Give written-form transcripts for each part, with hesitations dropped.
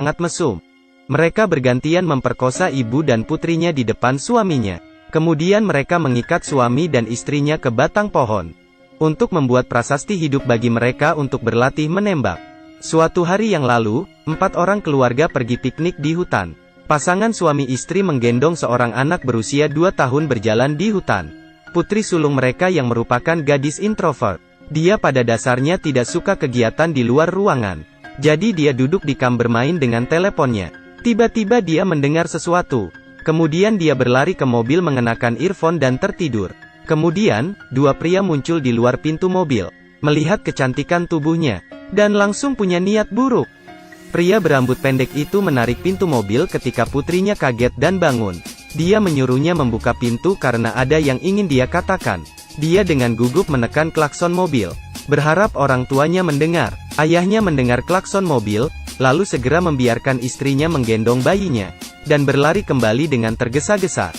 sangat mesum. Mereka bergantian memperkosa ibu dan putrinya di depan suaminya. Kemudian mereka mengikat suami dan istrinya ke batang pohon untuk membuat prasasti hidup bagi mereka untuk berlatih menembak. Suatu hari yang lalu, 4 orang keluarga pergi piknik di hutan. Pasangan suami istri menggendong seorang anak berusia 2 tahun berjalan di hutan. Putri sulung mereka yang merupakan gadis introvert. Dia pada dasarnya tidak suka kegiatan di luar ruangan. Jadi dia duduk di kamar bermain dengan teleponnya. Tiba-tiba dia mendengar sesuatu. Kemudian dia berlari ke mobil mengenakan earphone dan tertidur. Kemudian, 2 pria muncul di luar pintu mobil, melihat kecantikan tubuhnya, dan langsung punya niat buruk. Pria berambut pendek itu menarik pintu mobil ketika putrinya kaget dan bangun. Dia menyuruhnya membuka pintu karena ada yang ingin dia katakan. Dia dengan gugup menekan klakson mobil, berharap orang tuanya mendengar. Ayahnya mendengar klakson mobil, lalu segera membiarkan istrinya menggendong bayinya, dan berlari kembali dengan tergesa-gesa.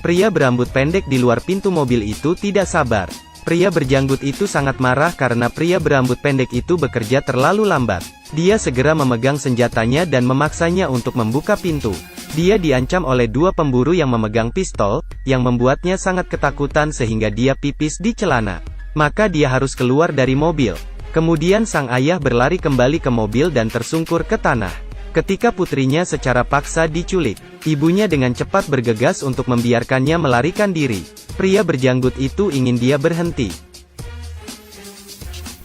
Pria berambut pendek di luar pintu mobil itu tidak sabar. Pria berjanggut itu sangat marah karena pria berambut pendek itu bekerja terlalu lambat. Dia segera memegang senjatanya dan memaksanya untuk membuka pintu. Dia diancam oleh 2 pemburu yang memegang pistol, yang membuatnya sangat ketakutan sehingga dia pipis di celana. Maka dia harus keluar dari mobil. Kemudian sang ayah berlari kembali ke mobil dan tersungkur ke tanah. Ketika putrinya secara paksa diculik, ibunya dengan cepat bergegas untuk membiarkannya melarikan diri. Pria berjanggut itu ingin dia berhenti.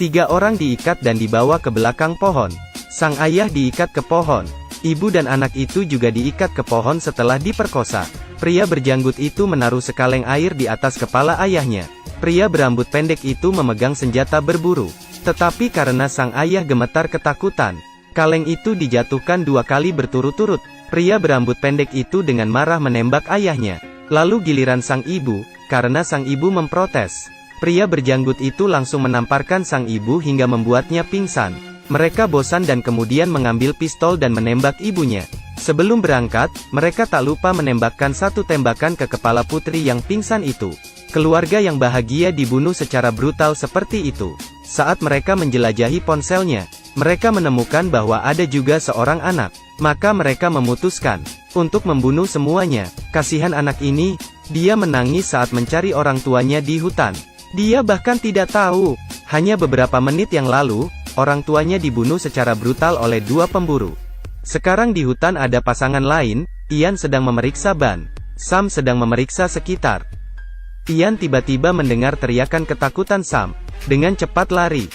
3 orang diikat dan dibawa ke belakang pohon. Sang ayah diikat ke pohon. Ibu dan anak itu juga diikat ke pohon setelah diperkosa. Pria berjanggut itu menaruh sekaleng air di atas kepala ayahnya. Pria berambut pendek itu memegang senjata berburu. Tetapi karena sang ayah gemetar ketakutan, kaleng itu dijatuhkan 2 kali berturut-turut. Pria berambut pendek itu dengan marah menembak ayahnya. Lalu giliran sang ibu, karena sang ibu memprotes. Pria berjanggut itu langsung menamparkan sang ibu hingga membuatnya pingsan. Mereka bosan dan kemudian mengambil pistol dan menembak ibunya. Sebelum berangkat, mereka tak lupa menembakkan 1 tembakan ke kepala putri yang pingsan itu. Keluarga yang bahagia dibunuh secara brutal seperti itu. Saat mereka menjelajahi ponselnya, mereka menemukan bahwa ada juga seorang anak. Maka mereka memutuskan untuk membunuh semuanya. Kasihan anak ini, dia menangis saat mencari orang tuanya di hutan. Dia bahkan tidak tahu, hanya beberapa menit yang lalu, orang tuanya dibunuh secara brutal oleh 2 pemburu. Sekarang di hutan ada pasangan lain. Ian sedang memeriksa ban. Sam sedang memeriksa sekitar. Ian tiba-tiba mendengar teriakan ketakutan Sam. Dengan cepat lari.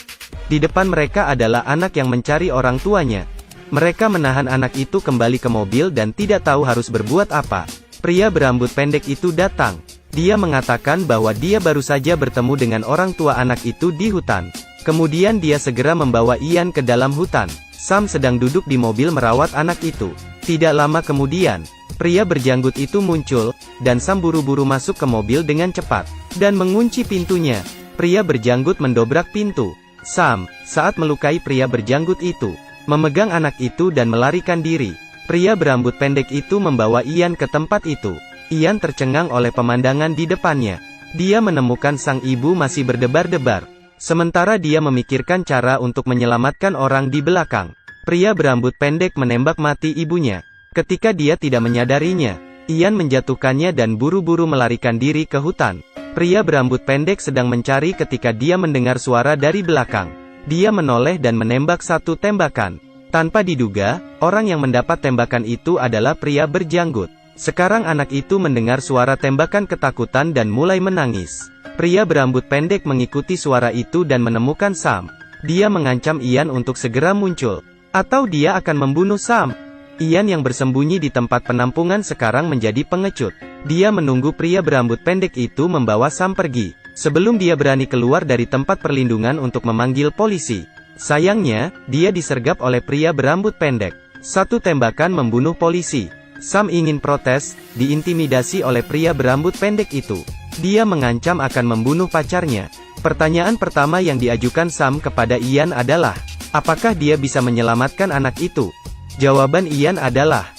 Di depan mereka adalah anak yang mencari orang tuanya. Mereka menahan anak itu kembali ke mobil dan tidak tahu harus berbuat apa. Pria berambut pendek itu datang. Dia mengatakan bahwa dia baru saja bertemu dengan orang tua anak itu di hutan. Kemudian dia segera membawa Ian ke dalam hutan. Sam sedang duduk di mobil merawat anak itu. Tidak lama kemudian, pria berjanggut itu muncul, dan Sam buru-buru masuk ke mobil dengan cepat, dan mengunci pintunya. Pria berjanggut mendobrak pintu. Sam, saat melukai pria berjanggut itu, memegang anak itu dan melarikan diri. Pria berambut pendek itu membawa Ian ke tempat itu. Ian tercengang oleh pemandangan di depannya. Dia menemukan sang ibu masih berdebar-debar. Sementara dia memikirkan cara untuk menyelamatkan orang di belakang. Pria berambut pendek menembak mati ibunya. Ketika dia tidak menyadarinya, Ian menjatuhkannya dan buru-buru melarikan diri ke hutan. Pria berambut pendek sedang mencari ketika dia mendengar suara dari belakang. Dia menoleh dan menembak 1 tembakan. Tanpa diduga, orang yang mendapat tembakan itu adalah pria berjanggut. Sekarang anak itu mendengar suara tembakan ketakutan dan mulai menangis. Pria berambut pendek mengikuti suara itu dan menemukan Sam. Dia mengancam Ian untuk segera muncul, atau dia akan membunuh Sam. Ian yang bersembunyi di tempat penampungan sekarang menjadi pengecut. Dia menunggu pria berambut pendek itu membawa Sam pergi, sebelum dia berani keluar dari tempat perlindungan untuk memanggil polisi. Sayangnya, dia disergap oleh pria berambut pendek. 1 tembakan membunuh polisi. Sam ingin protes, diintimidasi oleh pria berambut pendek itu. Dia mengancam akan membunuh pacarnya. Pertanyaan pertama yang diajukan Sam kepada Ian adalah, apakah dia bisa menyelamatkan anak itu? Jawaban Ian adalah,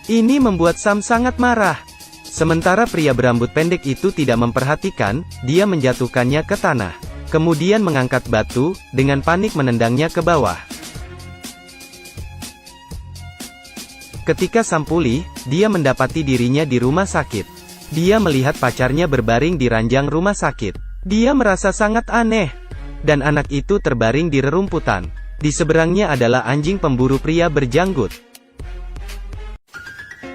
ini membuat Sam sangat marah. Sementara pria berambut pendek itu tidak memperhatikan, dia menjatuhkannya ke tanah. Kemudian mengangkat batu, dengan panik menendangnya ke bawah. Ketika Sam pulih, dia mendapati dirinya di rumah sakit. Dia melihat pacarnya berbaring di ranjang rumah sakit. Dia merasa sangat aneh. Dan anak itu terbaring di rerumputan. Di seberangnya adalah anjing pemburu pria berjanggut.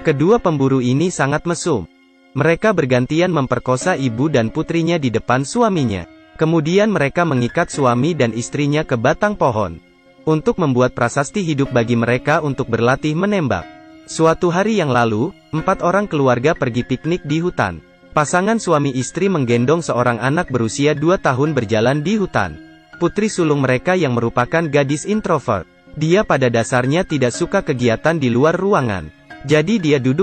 Kedua pemburu ini sangat mesum. Mereka bergantian memperkosa ibu dan putrinya di depan suaminya. Kemudian mereka mengikat suami dan istrinya ke batang pohon. Untuk membuat prasasti hidup bagi mereka untuk berlatih menembak. Suatu hari yang lalu, 4 orang keluarga pergi piknik di hutan. Pasangan suami istri menggendong seorang anak berusia 2 tahun berjalan di hutan. Putri sulung mereka yang merupakan gadis introvert. Dia pada dasarnya tidak suka kegiatan di luar ruangan. Jadi dia duduk